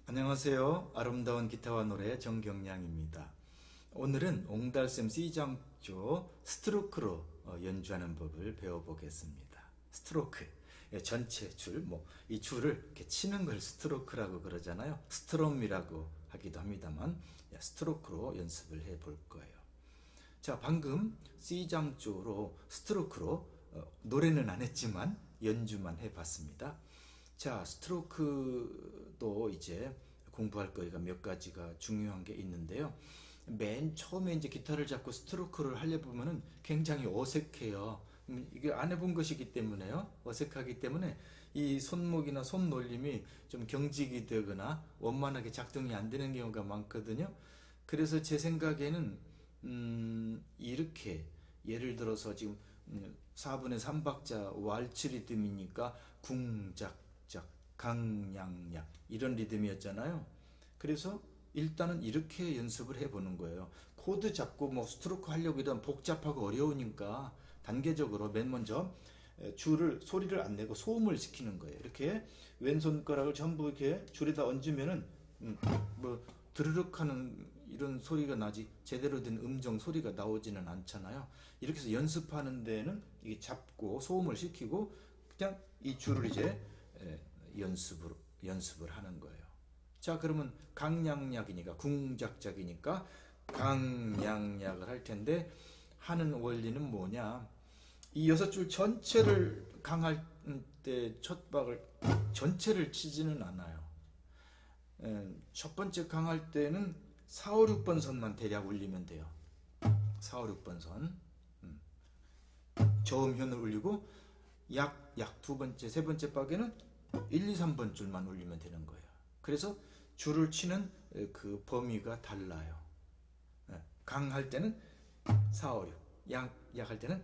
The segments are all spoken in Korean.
안녕하세요. 아름다운 기타와 노래 정경량입니다. 오늘은 옹달샘 C장조 스트로크로 연주하는 법을 배워보겠습니다. 스트로크, 전체 줄, 이 줄을 이렇게 치는 걸 스트로크라고 그러잖아요. 스트럼이라고 하기도 합니다만 스트로크로 연습을 해볼 거예요. 자, 방금 C장조로 스트로크로 노래는 안 했지만 연주만 해봤습니다. 자, 스트로크도 이제 공부할 거리가 몇 가지가 중요한 게 있는데요. 맨 처음에 이제 기타를 잡고 스트로크를 하려 보면은 굉장히 어색해요. 이게 안 해본 것이기 때문에요. 어색하기 때문에 이 손목이나 손 놀림이 좀 경직이 되거나 원만하게 작동이 안 되는 경우가 많거든요. 그래서 제 생각에는 이렇게 예를 들어서 지금 4분의 3박자 왈츠 리듬이니까 궁작 강량약 이런 리듬이었잖아요. 그래서 일단은 이렇게 연습을 해보는 거예요. 코드 잡고 스트로크 하려고 해도 복잡하고 어려우니까 단계적으로 맨 먼저 줄을 소리를 안 내고 소음을 시키는 거예요. 이렇게 왼손가락을 전부 이렇게 줄에다 얹으면은 드르륵 하는 이런 소리가 나지 제대로 된 음정 소리가 나오지는 않잖아요. 이렇게 해서 연습하는 데는 잡고 소음을 시키고 그냥 이 줄을 이제 연습을 하는 거예요. 자, 그러면 강량약이니까 궁작작이니까 강량약을 할 텐데 하는 원리는 뭐냐? 이 6줄 전체를 강할 때 첫 박을 전체를 치지는 않아요. 첫 번째 강할 때는 4, 5, 6번 선만 대략 울리면 돼요. 4, 5, 6번 선. 저음현을 울리고 약 두 번째, 세 번째 박에는 1, 2, 3번 줄만 울리면 되는 거예요. 그래서 줄을 치는 그 범위가 달라요. 강할 때는 4, 5, 6, 약할 때는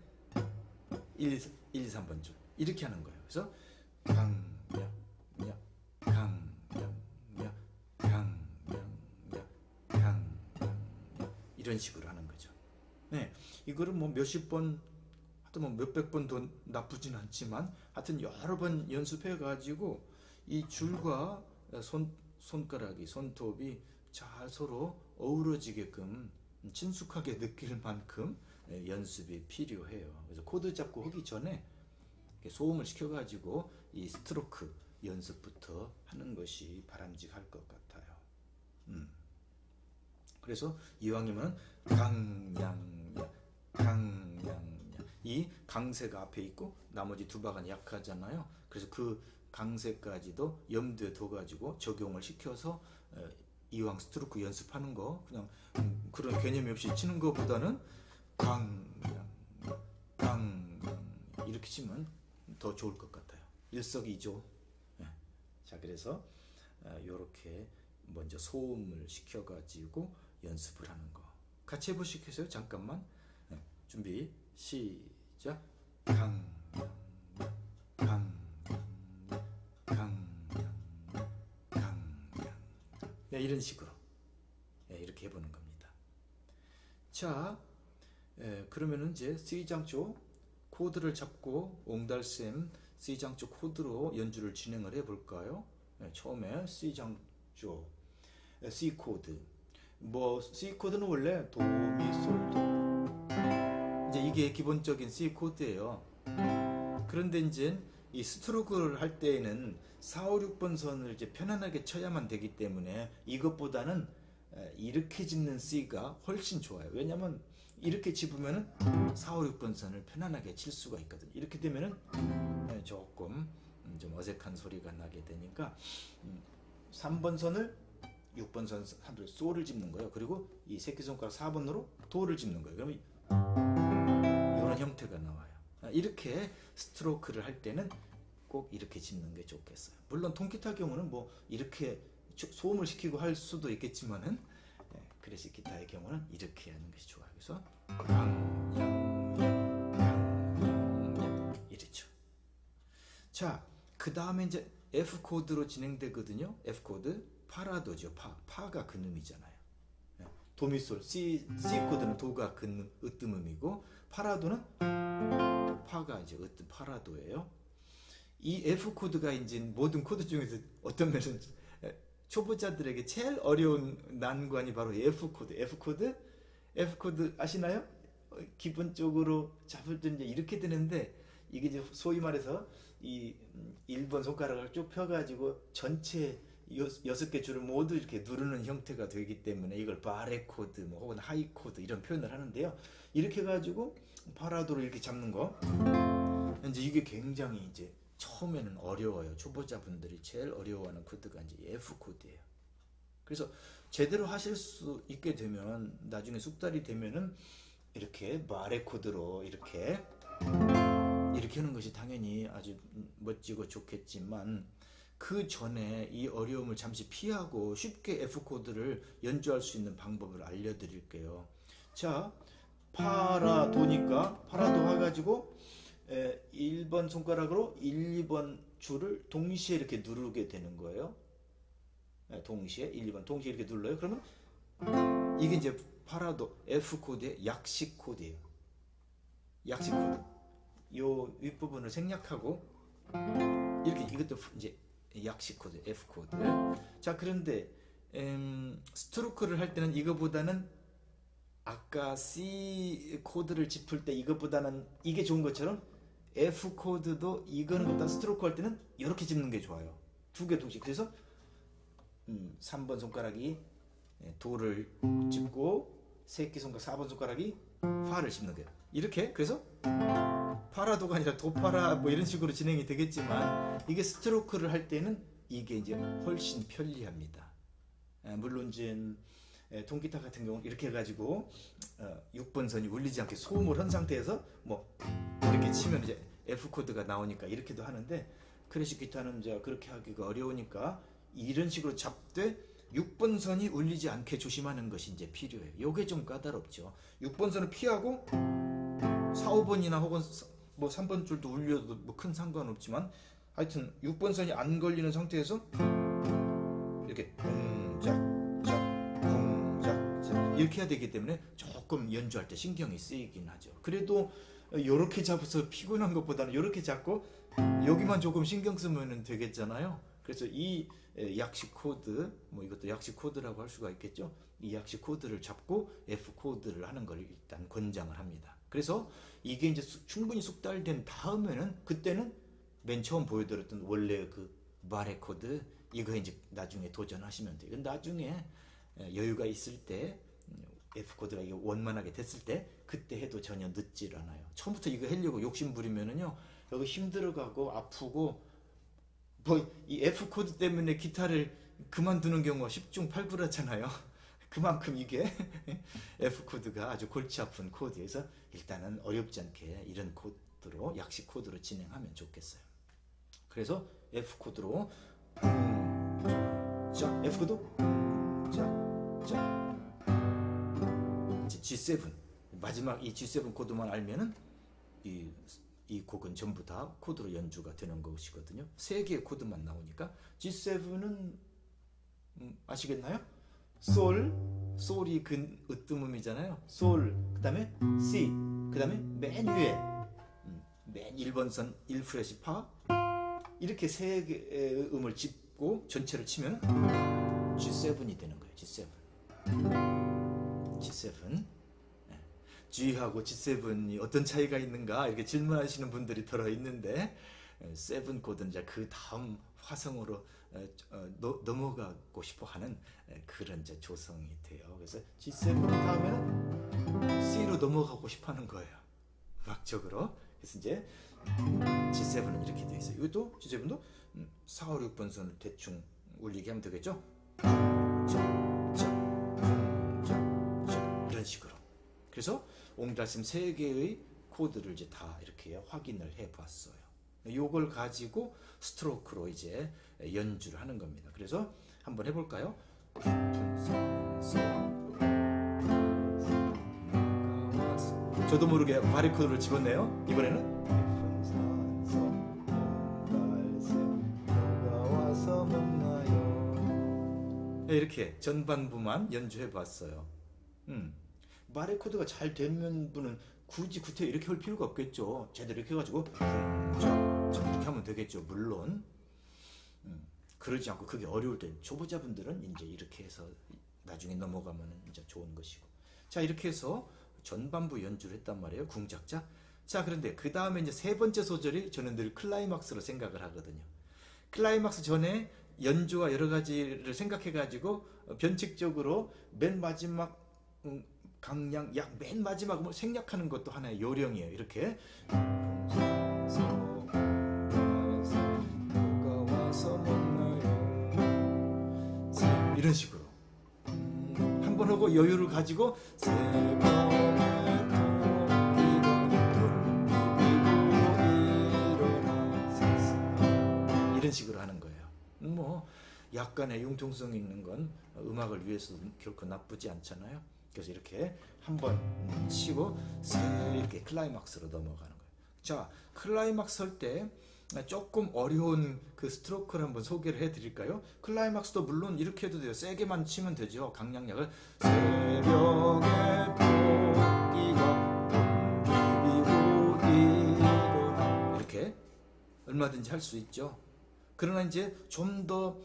1, 2, 3번 줄 이렇게 하는 거예요. 그래서 강약, 이런 식으로 하는 거죠. 네, 이거를 몇십 번 하여튼 몇백 번도 나쁘진 않지만 하여튼 여러 번 연습해 가지고 이 줄과 손가락이 손톱이 잘 서로 어우러지게끔 친숙하게 느낄 만큼 연습이 필요해요. 그래서 코드 잡고 하기 전에 소음을 시켜 가지고 이 스트로크 연습부터 하는 것이 바람직할 것 같아요. 그래서 이왕이면 강량약 이 강세가 앞에 있고 나머지 두 박은 약하잖아요. 그래서 그 강세까지도 염두에 둬가지고 적용을 시켜서 이왕 스트로크 연습하는 거 그냥 그런 개념이 없이 치는 것보다는 강량 이렇게 치면 더 좋을 것 같아요. 일석이조. 자, 그래서 이렇게 먼저 소음을 시켜가지고 연습을 하는 거 같이 해보시겠어요? 잠깐만. 준비 시작. 네, 이런 식으로 이렇게 해보는 겁니다. 자, 그러면은 이제 C장조 코드를 잡고 옹달샘 C장조 코드로 연주를 진행을 해볼까요? 처음에 C장조 C 코드 C 코드는 원래 도, 미, 솔, 도 이제 이게 기본적인 C 코드예요. 그런데 이제 이 스트로크를 할 때에는 4, 5, 6번 선을 이제 편안하게 쳐야만 되기 때문에 이것보다는 이렇게 짚는 C가 훨씬 좋아요. 왜냐면 이렇게 짚으면은 4, 5, 6번 선을 편안하게 칠 수가 있거든요. 이렇게 되면은 조금 좀 어색한 소리가 나게 되니까 3번 선을 6번 선 한들 소를 짚는 거예요. 그리고 이 새끼손가락 4번으로 도를 짚는 거예요. 그러면 이런 형태가 나와요. 이렇게 스트로크를 할 때는 꼭 이렇게 짚는 게 좋겠어요. 물론 통기타 경우는 이렇게 소음을 시키고 할 수도 있겠지만은 클래식 기타의 경우는 이렇게 하는 것이 좋아요. 그래서 이렇죠. 자, 그 다음에 이제 F 코드로 진행되거든요. F 코드 파라도죠. 파가 근음이잖아요. 도미솔 C 코드는 도가 으뜸음이고 파라도는 파가 이제 으뜸 파라도예요. 이 F 코드가 이제 모든 코드 중에서 어떤 면은 초보자들에게 제일 어려운 난관이 바로 F 코드. F 코드 아시나요? 기본적으로 잡을 때 이제 이렇게 되는데, 이게 이제 소위 말해서 이 1번 손가락을 쭉 펴가지고 전체 6개 줄을 모두 이렇게 누르는 형태가 되기 때문에 이걸 바레 코드 뭐 혹은 하이 코드 이런 표현을 하는데요. 이렇게 해가지고 파라도를 이렇게 잡는 거, 이제 이게 굉장히 이제 처음에는 어려워요. 초보자분들이 제일 어려워하는 코드가 이제 F 코드예요. 그래서 제대로 하실 수 있게 되면 나중에 숙달이 되면은 이렇게 바레 코드로 이렇게 하는 것이 당연히 아주 멋지고 좋겠지만, 그 전에 이 어려움을 잠시 피하고 쉽게 F 코드를 연주할 수 있는 방법을 알려드릴게요. 자, 파라도니까 파라도 해가지고 1번 손가락으로 1, 2번 줄을 동시에 이렇게 누르게 되는 거예요. 동시에 1, 2번 동시에 이렇게 눌러요. 그러면 이게 이제 파라도 F 코드의 약식 코드예요. 약식 코드. 요 윗부분을 생략하고 이렇게, 이것도 이제 약식 코드 F 코드. 자, 그런데 스트로크를 할 때는 이거보다는 아까 C 코드를 짚을 때 이것보다는 이게 좋은 것처럼 F 코드도 이거는 보다 스트로크 할 때는 이렇게 짚는 게 좋아요. 두 개 동시에. 그래서 3번 손가락이 도를 짚고 새끼 손가락 4번 손가락이 파를 짚는 거예요. 이렇게. 그래서 파라도가 아니라 도파라 뭐 이런 식으로 진행이 되겠지만, 이게 스트로크를 할 때는 이게 이제 훨씬 편리합니다. 물론 이제 통기타 같은 경우는 이렇게 해가지고 6번 선이 울리지 않게 소음을 한 상태에서 뭐 이렇게 치면 이제 F 코드가 나오니까 이렇게도 하는데, 클래식 기타는 이제 그렇게 하기가 어려우니까 이런 식으로 잡되 6번 선이 울리지 않게 조심하는 것이 이제 필요해요. 요게 좀 까다롭죠. 6번 선을 피하고 4, 5번이나 혹은 뭐 3번 줄도 울려도 뭐 큰 상관없지만, 하여튼 6번 선이 안 걸리는 상태에서 이렇게 동작 이렇게 해야 되기 때문에 조금 연주할 때 신경이 쓰이긴 하죠. 그래도 이렇게 잡아서 피곤한 것보다는 이렇게 잡고 여기만 조금 신경 쓰면 되겠잖아요. 그래서 이 약식 코드, 뭐 이것도 약식 코드라고 할 수가 있겠죠. 이 약식 코드를 잡고 F 코드를 하는 걸 일단 권장을 합니다. 그래서 이게 이제 충분히 숙달된 다음에는, 그때는 맨 처음 보여드렸던 원래 그 바레 코드, 이거 이제 나중에 도전하시면 돼요. 나중에 여유가 있을 때 F 코드가 이게 원만하게 됐을 때 그때 해도 전혀 늦질 않아요. 처음부터 이거 하려고 욕심 부리면은요, 여기 힘들어가고 아프고 뭐 이 F 코드 때문에 기타를 그만두는 경우가 10중 8구라잖아요. 그만큼 이게 F 코드가 아주 골치 아픈 코드여서 일단은 어렵지 않게 이런 코드로, 약식 코드로 진행하면 좋겠어요. 그래서 F 코드로 자, F 코드 자 G7, 마지막 이 G7 코드만 알면은 이 곡은 전부 다 코드로 연주가 되는 것이거든요. 3개의 코드만 나오니까. G7은 아시겠나요? 솔이 그 으뜸음이잖아요. 솔, 그 다음에 C, 그 다음에 맨 위에 맨 1번 선 1프렛이 파, 이렇게 3개의 음을 짚고 전체를 치면 G7이 되는 거예요. G7. G하고 G7이 어떤 차이가 있는가 이렇게 질문하시는 분들이 들어 있는데, 7 코드는 이제 그 다음 화성으로 넘어가고 싶어 하는 그런 이제 조성이 돼요. 그래서 G7 다음에는 C로 넘어가고 싶어 하는 거예요. 음악적으로. 그래서 이제 G7은 이렇게 돼 있어요. 이것도 G7도 4, 5, 6번 선을 대충 울리게 하면 되겠죠? 이런 식으로. 그래서 옹달샘 3개의 코드를 이제 다 이렇게 확인을 해 봤어요. 요걸 가지고 스트로크로 이제 연주를 하는 겁니다. 그래서 한번 해볼까요? 저도 모르게 바리 코드를 집었네요. 이번에는 이렇게 전반부만 연주해 봤어요. 바리 코드가 잘 되는 분은 굳이 구태 이렇게 할 필요가 없겠죠. 제대로 이렇게 해가지고 이렇게 하면 되겠죠. 물론 그러지 않고 그게 어려울 때 초보자분들은 이제 이렇게 해서 나중에 넘어가면 이제 좋은 것이고. 자, 이렇게 해서 전반부 연주를 했단 말이에요. 궁작자. 자, 그런데 그 다음에 이제 세 번째 소절이 저는 늘 클라이막스로 생각을 하거든요. 클라이막스 전에 연주와 여러 가지를 생각해 가지고 변칙적으로 맨 마지막 강량 약 맨 마지막 뭐 생략하는 것도 하나의 요령이에요. 이렇게 이런 식으로 한 번 하고 여유를 가지고 이런 식으로 하는 거예요. 뭐 약간의 융통성 있는 건 음악을 위해서 결코 나쁘지 않잖아요. 그래서 이렇게 한번 치고 이렇게 클라이막스로 넘어가는 거예요. 자, 클라이막스 할 때 조금 어려운 그 스트로크를 한번 소개를 해드릴까요? 클라이막스도 물론 이렇게 해도 돼요. 세게만 치면 되죠. 강량약을 새벽에 토끼가 비비고 일어나 이렇게 얼마든지 할 수 있죠. 그러나 이제 좀 더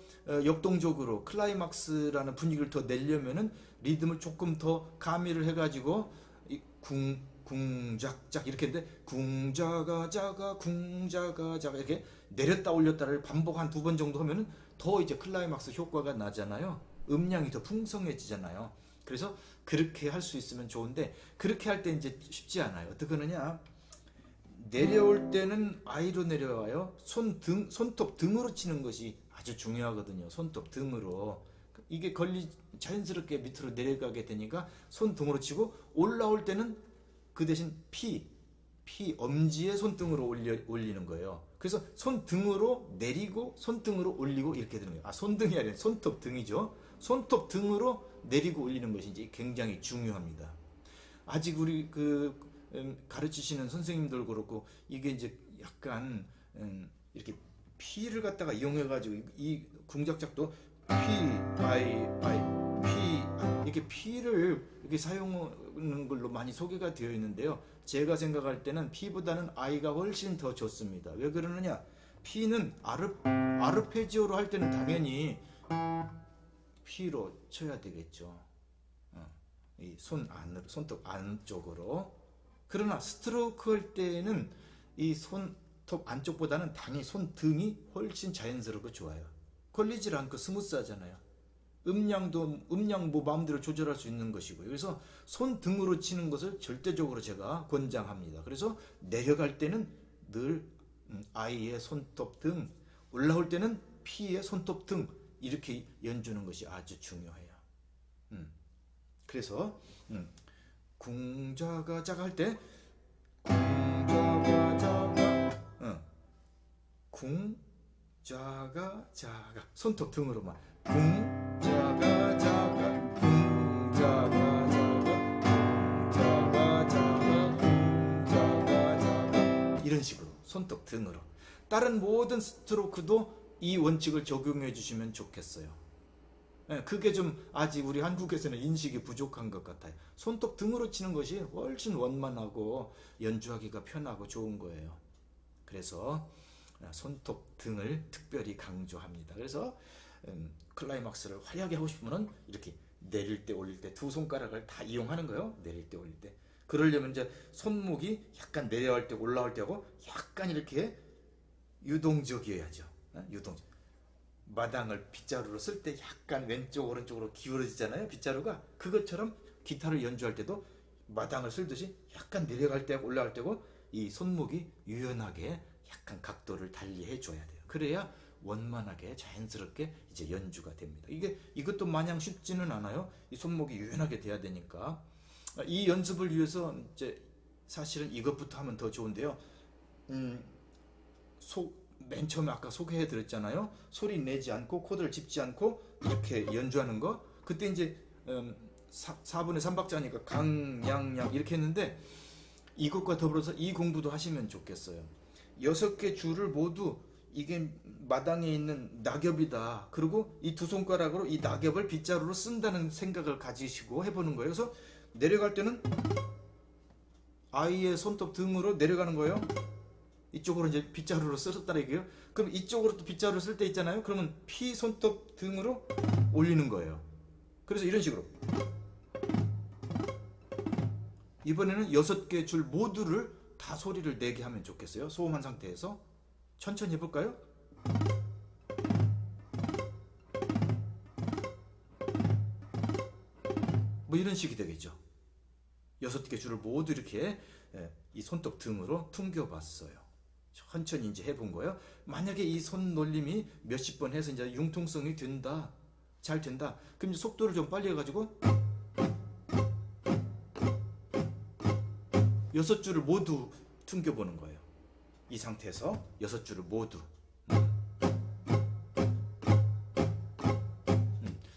역동적으로 클라이막스라는 분위기를 더 내려면은 리듬을 조금 더 가미를 해가지고 궁작작 이렇게 했는데 궁자가자가 궁자가자가 이렇게 내렸다 올렸다를 반복 한 2번 정도 하면은 더 이제 클라이막스 효과가 나잖아요. 음량이 더 풍성해지잖아요. 그래서 그렇게 할 수 있으면 좋은데 그렇게 할 때 이제 쉽지 않아요. 어떻게 하느냐? 내려올 때는 아이로 내려와요. 손톱 등으로 치는 것이 아주 중요하거든요. 손톱 등으로. 이게 자연스럽게 밑으로 내려가게 되니까 손 등으로 치고 올라올 때는 그 대신 엄지에 손등으로 올리는 거예요. 그래서 손등으로 내리고 손등으로 올리고 이렇게 되는 거예요. 손등이 아니라 손톱 등이죠. 손톱 등으로 내리고 올리는 것이 이제 굉장히 중요합니다. 아직 우리 가르치시는 선생님들 그렇고 이게 이제 약간 이렇게 피를 갖다가 이용해가지고 이 궁작작도 이렇게 피를 이렇게 사용하는 걸로 많이 소개가 되어 있는데요. 제가 생각할 때는 피보다는 아이가 훨씬 더 좋습니다. 왜 그러느냐? 피는 아르페지오로 할 때는 당연히 피로 쳐야 되겠죠. 이 손톱 안쪽으로. 그러나 스트로크 할 때는 이 손톱 안쪽보다는 당연히 손등이 훨씬 자연스럽고 좋아요. 걸리질 않고 스무스하잖아요. 음량 뭐 마음대로 조절할 수 있는 것이고요. 그래서 손등으로 치는 것을 절대적으로 제가 권장합니다. 그래서 내려갈 때는 늘 아이의 손톱 등, 올라올 때는 피의 손톱 등 이렇게 연주는 것이 아주 중요해요. 그래서 궁자가자가 할 때 궁자가자가 손톱 등으로만 궁자가자가 궁자가자가 이런 식으로 손톱 등으로. 다른 모든 스트로크도 이 원칙을 적용해 주시면 좋겠어요. 그게 좀 아직 우리 한국에서는 인식이 부족한 것 같아요. 손톱 등으로 치는 것이 훨씬 원만하고 연주하기가 편하고 좋은 거예요. 그래서 손톱 등을 특별히 강조합니다. 그래서 클라이막스를 화려하게 하고 싶으면 이렇게 내릴 때 올릴 때 두 손가락을 다 이용하는 거예요. 내릴 때 올릴 때. 그러려면 이제 손목이 약간 내려갈 때 올라올 때 하고 약간 이렇게 유동적이어야죠. 유동적. 마당을 빗자루로 쓸 때 약간 왼쪽 오른쪽으로 기울어지잖아요. 빗자루가. 그것처럼 기타를 연주할 때도 마당을 쓸듯이 약간 내려갈 때하고 올라갈 때고 이 손목이 유연하게 약간 각도를 달리 해줘야 돼요. 그래야 원만하게 자연스럽게 이제 연주가 됩니다. 이것도 마냥 쉽지는 않아요. 이 손목이 유연하게 돼야 되니까 이 연습을 위해서 이제 사실은 이것부터 하면 더 좋은데요. 맨 처음에 아까 소개해 드렸잖아요. 소리 내지 않고 코드를 짚지 않고 이렇게 연주하는 거. 그때 이제 4분의 3박자니까 강양양 이렇게 했는데 이것과 더불어서 이 공부도 하시면 좋겠어요. 6개 줄을 모두 이게 마당에 있는 낙엽이다. 그리고 이 두 손가락으로 이 낙엽을 빗자루로 쓴다는 생각을 가지시고 해보는 거예요. 그래서 내려갈 때는 아이의 손톱 등으로 내려가는 거예요. 이쪽으로 이제 빗자루로 썼다는 얘기예요. 그럼 이쪽으로 또 빗자루 쓸 때 있잖아요. 그러면 피 손톱 등으로 올리는 거예요. 그래서 이런 식으로 이번에는 6개 줄 모두를 다 소리를 내게 하면 좋겠어요. 소음한 상태에서 천천히 해볼까요? 뭐 이런 식이 되겠죠. 6개 줄을 모두 이렇게 이 손톱 등으로 퉁겨봤어요. 천천히 이제 해본 거예요. 만약에 이 손 놀림이 몇십 번 해서 이제 융통성이 된다, 잘 된다. 그럼 이제 속도를 좀 빨리 해가지고 6줄을 모두 퉁겨보는 거예요. 이 상태에서 6줄을 모두.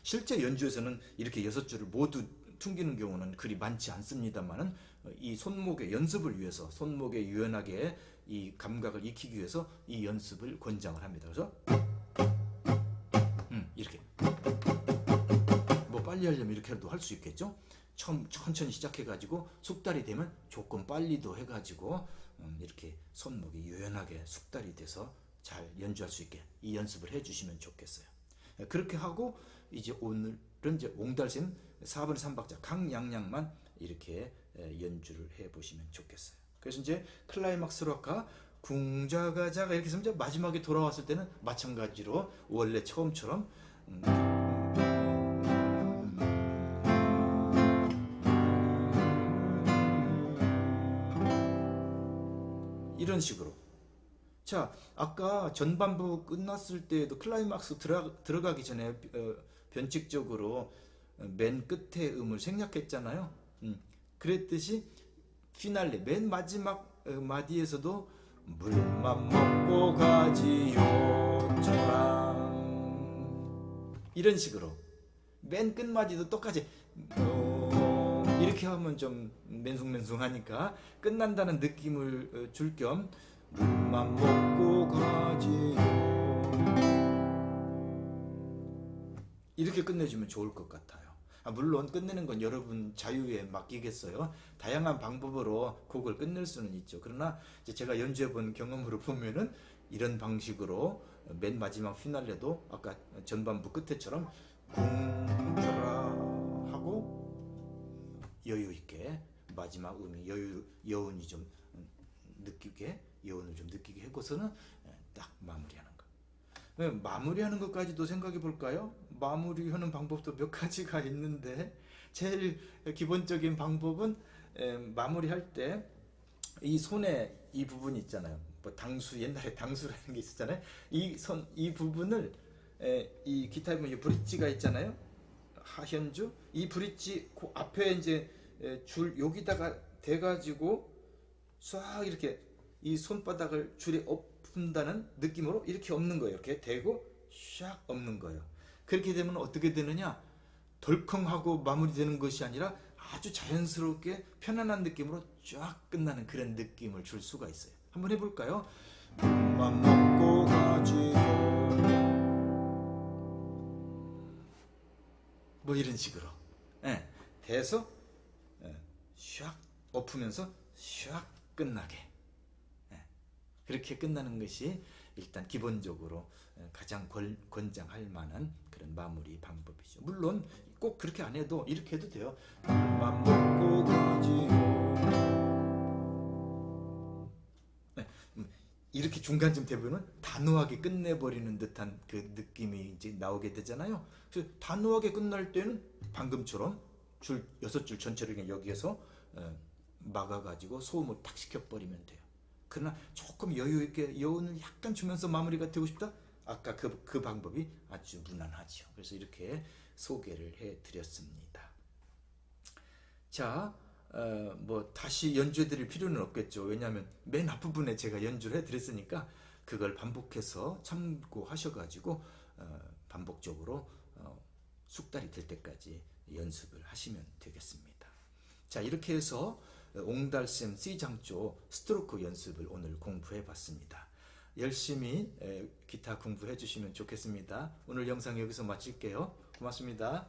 실제 연주에서는 이렇게 6줄을 모두 퉁기는 경우는 그리 많지 않습니다만은 이 손목의 연습을 위해서, 손목에 유연하게 이 감각을 익히기 위해서 이 연습을 권장을 합니다. 그래서 이렇게 뭐 빨리 하려면 이렇게 해도 할 수 있겠죠. 천천히 시작해가지고 숙달이 되면 조금 빨리도 해가지고 이렇게 손목이 유연하게 숙달이 돼서 잘 연주할 수 있게 이 연습을 해주시면 좋겠어요. 그렇게 하고 이제 오늘은 이제 옹달샘 4분의 3박자 각 양양만 이렇게 연주를 해보시면 좋겠어요. 그래서 이제 클라이막스로 아까 궁자가자가 이렇게 해서 이제 마지막에 돌아왔을 때는 마찬가지로 원래 처음처럼 이런 식으로. 자, 아까 전반부 끝났을 때도 클라이막스 들어가기 전에 변칙적으로 맨 끝에 음을 생략했잖아요. 그랬듯이 피날레 맨 마지막 마디에서도 물만 먹고 가지요 저랑 이런 식으로 맨 끝마디도 똑같이 이렇게 하면 좀 맨숭맨숭하니까 끝난다는 느낌을 줄 겸 물만 먹고 가지요 이렇게 끝내주면 좋을 것 같아요. 물론 끝내는 건 여러분 자유에 맡기겠어요. 다양한 방법으로 곡을 끝낼 수는 있죠. 그러나 이제 제가 연주해본 경험으로 보면은 이런 방식으로 맨 마지막 피날레도 아까 전반부 끝에처럼 궁주라 하고 여유 있게 마지막 음이 여운이 좀 느끼게 여운을 좀 느끼게 하고서는 딱 마무리하는 거. 마무리하는 것까지도 생각해 볼까요? 마무리하는 방법도 몇 가지가 있는데 제일 기본적인 방법은 마무리할 때 이 손에 이 부분 있잖아요. 뭐 당수 옛날에 당수라는 게 있었잖아요. 이 부분을 이 기타에 보면 브릿지가 있잖아요. 하현주 이 브릿지 그 앞에 이제 줄 여기다가 대가지고 싹 이렇게 이 손바닥을 줄에 엎은다는 느낌으로 이렇게 엎는 거예요. 이렇게 대고 샥 엎는 거예요. 그렇게 되면 어떻게 되느냐? 덜컹하고 마무리되는 것이 아니라 아주 자연스럽게 편안한 느낌으로 쫙 끝나는 그런 느낌을 줄 수가 있어요. 한번 해볼까요? 맘 먹고 가지고 뭐 이런 식으로 대서 샥 엎으면서 샥 끝나게 그렇게 끝나는 것이 일단 기본적으로 가장 권장할 만한 그런 마무리 방법이죠. 물론 꼭 그렇게 안 해도 이렇게 해도 돼요. 맘 먹고 가지요. 이렇게 중간쯤 되면은 단호하게 끝내버리는 듯한 그 느낌이 이제 나오게 되잖아요. 그래서 단호하게 끝날 때는 방금처럼 6줄 전체를 그냥 여기에서 막아가지고 소음을 탁 시켜버리면 돼요. 그러나 조금 여유있게 여운을 약간 주면서 마무리가 되고 싶다? 아까 그 방법이 아주 무난하죠. 그래서 이렇게 소개를 해드렸습니다. 자, 뭐 다시 연주해 드릴 필요는 없겠죠. 왜냐하면 맨 앞부분에 제가 연주를 해드렸으니까 그걸 반복해서 참고하셔가지고 반복적으로 숙달이 될 때까지 연습을 하시면 되겠습니다. 자, 이렇게 해서 옹달샘 C장조 스트로크 연습을 오늘 공부해 봤습니다. 열심히 기타 공부해 주시면 좋겠습니다. 오늘 영상 여기서 마칠게요. 고맙습니다.